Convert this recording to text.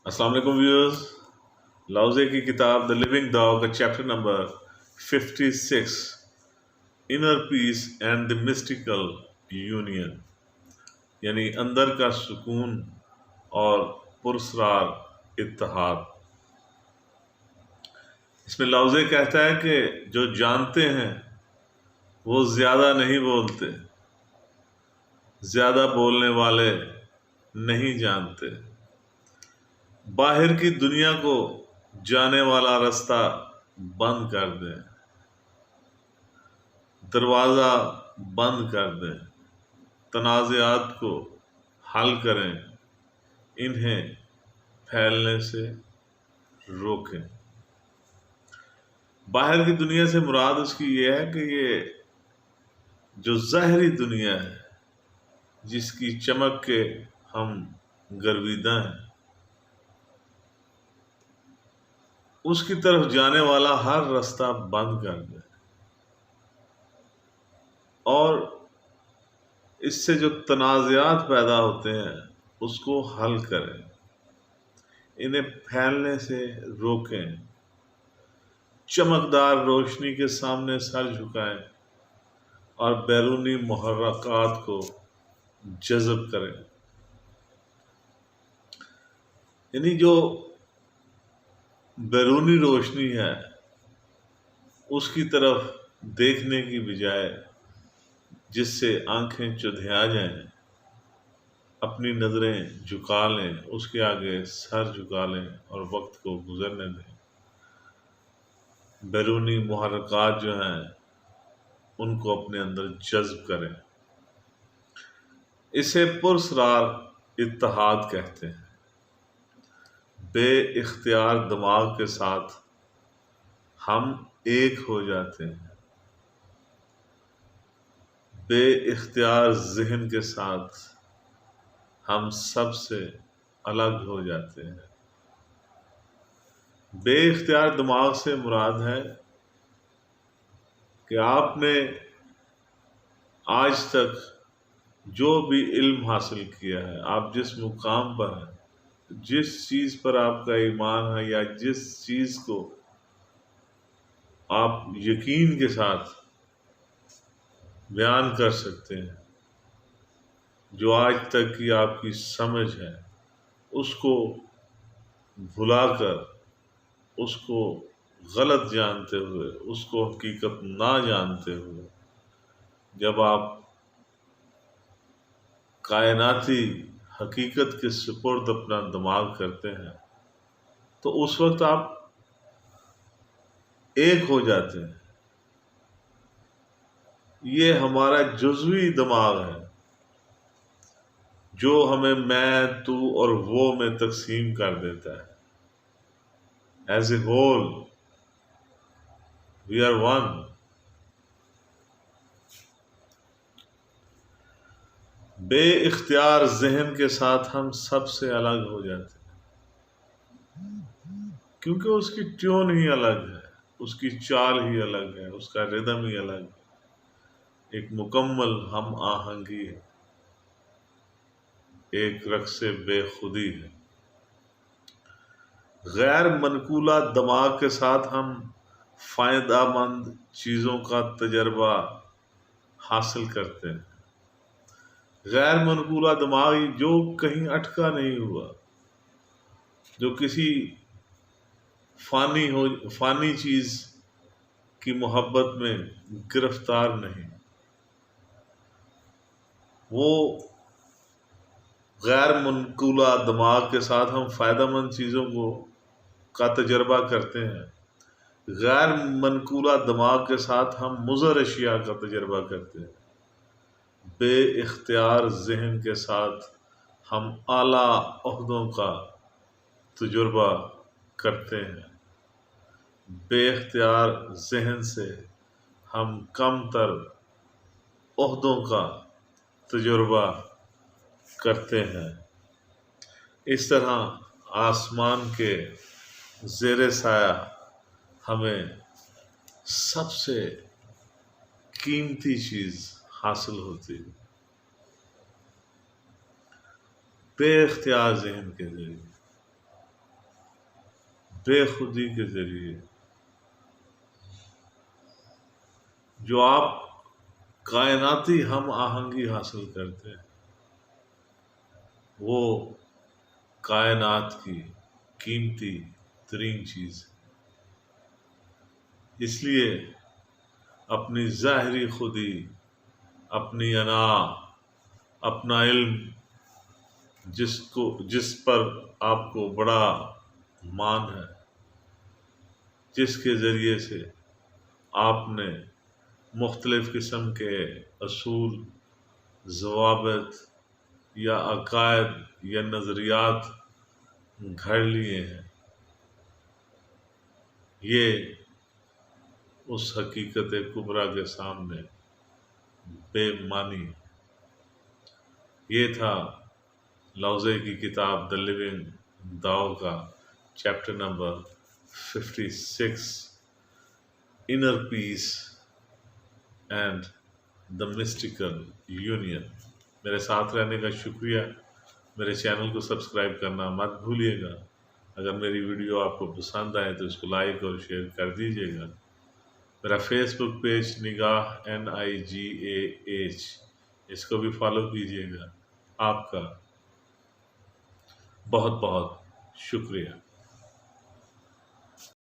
السلام علیکم ویورز، لاؤزے کی کتاب دا لیونگ داؤ کا chapter number 56، inner piece and the mystical union, یعنی اندر کا سکون اور پرسرار اتحاد۔ اس میں لاؤزے کہتا ہے کہ جو جانتے ہیں وہ زیادہ نہیں بولتے، زیادہ بولنے والے نہیں جانتے۔ باہر کی دنیا کو جانے والا راستہ بند کر دیں، دروازہ بند کر دیں، تنازعات کو حل کریں، انہیں پھیلنے سے روکیں۔ باہر کی دنیا سے مراد اس کی یہ ہے کہ یہ جو ظاہری دنیا ہے جس کی چمک کے ہم گرویدہ ہیں، اس کی طرف جانے والا ہر راستہ بند کر دیں اور اس سے جو تنازعات پیدا ہوتے ہیں اس کو حل کریں، انہیں پھیلنے سے روکیں، چمکدار روشنی کے سامنے سر جھکائیں اور بیرونی محرکات کو جذب کریں۔ یعنی جو بیرونی روشنی ہے اس کی طرف دیکھنے کی بجائے جس سے آنکھیں چدھیا جائیں، اپنی نظریں جھکا لیں، اس کے آگے سر جھکا لیں اور وقت کو گزرنے دیں۔ بیرونی محرکات جو ہیں ان کو اپنے اندر جذب کریں۔ اسے پرسرار اتحاد کہتے ہیں۔ بے اختیار دماغ کے ساتھ ہم ایک ہو جاتے ہیں، بے اختیار ذہن کے ساتھ ہم سب سے الگ ہو جاتے ہیں۔ بے اختیار دماغ سے مراد ہے کہ آپ نے آج تک جو بھی علم حاصل کیا ہے، آپ جس مقام پر ہیں، جس چیز پر آپ کا ایمان ہے یا جس چیز کو آپ یقین کے ساتھ بیان کر سکتے ہیں، جو آج تک کی آپ کی سمجھ ہے، اس کو بھلا کر، اس کو غلط جانتے ہوئے، اس کو حقیقت نہ جانتے ہوئے جب آپ کائناتی حقیقت کے سپرد اپنا دماغ کرتے ہیں تو اس وقت آپ ایک ہو جاتے ہیں۔ یہ ہمارا جزوی دماغ ہے جو ہمیں میں، تو اور وہ میں تقسیم کر دیتا ہے۔ As a whole we are one. بے اختیار ذہن کے ساتھ ہم سب سے الگ ہو جاتے ہیں کیونکہ اس کی ٹیون ہی الگ ہے، اس کی چال ہی الگ ہے، اس کا ردم ہی الگ ہے، ایک مکمل ہم آہنگی ہے، ایک رقص بے خودی ہے۔ غیر منقولہ دماغ کے ساتھ ہم فائدہ مند چیزوں کا تجربہ حاصل کرتے ہیں۔ غیر منقولہ دماغ جو کہیں اٹکا نہیں ہوا، جو کسی فانی چیز کی محبت میں گرفتار نہیں، وہ غیر منقولہ دماغ کے ساتھ ہم فائدہ مند چیزوں کا تجربہ کرتے ہیں۔ غیر منقولہ دماغ کے ساتھ ہم مضر اشیاء کا تجربہ کرتے ہیں۔ بے اختیار ذہن کے ساتھ ہم اعلیٰ عہدوں کا تجربہ کرتے ہیں۔ بے اختیار ذہن سے ہم کم تر عہدوں کا تجربہ کرتے ہیں۔ اس طرح آسمان کے زیر سایہ ہمیں سب سے قیمتی چیز حاصل ہوتی ہے، بے اختیار ذہن کے ذریعے۔ بے خودی کے ذریعے جو آپ کائناتی ہم آہنگی حاصل کرتے ہیں، وہ کائنات کی قیمتی ترین چیز ہے۔ اس لیے اپنی ظاہری خودی، اپنی انا، اپنا علم، جس پر آپ کو بڑا مان ہے، جس کے ذریعے سے آپ نے مختلف قسم کے اصول، ضوابط یا عقائد یا نظریات گھڑ لیے ہیں، یہ اس حقیقت کبریٰ کے سامنے بے معنی ہے۔ یہ تھا لوزے کی کتاب دا لیونگ داؤ کا chapter number 56، inner piece and the mystical union. میرے ساتھ رہنے کا شکریہ۔ میرے چینل کو سبسکرائب کرنا مت بھولیے گا۔ اگر میری ویڈیو آپ کو پسند آئے تو اس کو لائک اور شیئر کر دیجیے گا۔ میرا فیس بک پیج نگاہ NIGAH، اس کو بھی فالو کیجیے گا۔ آپ کا بہت بہت شکریہ۔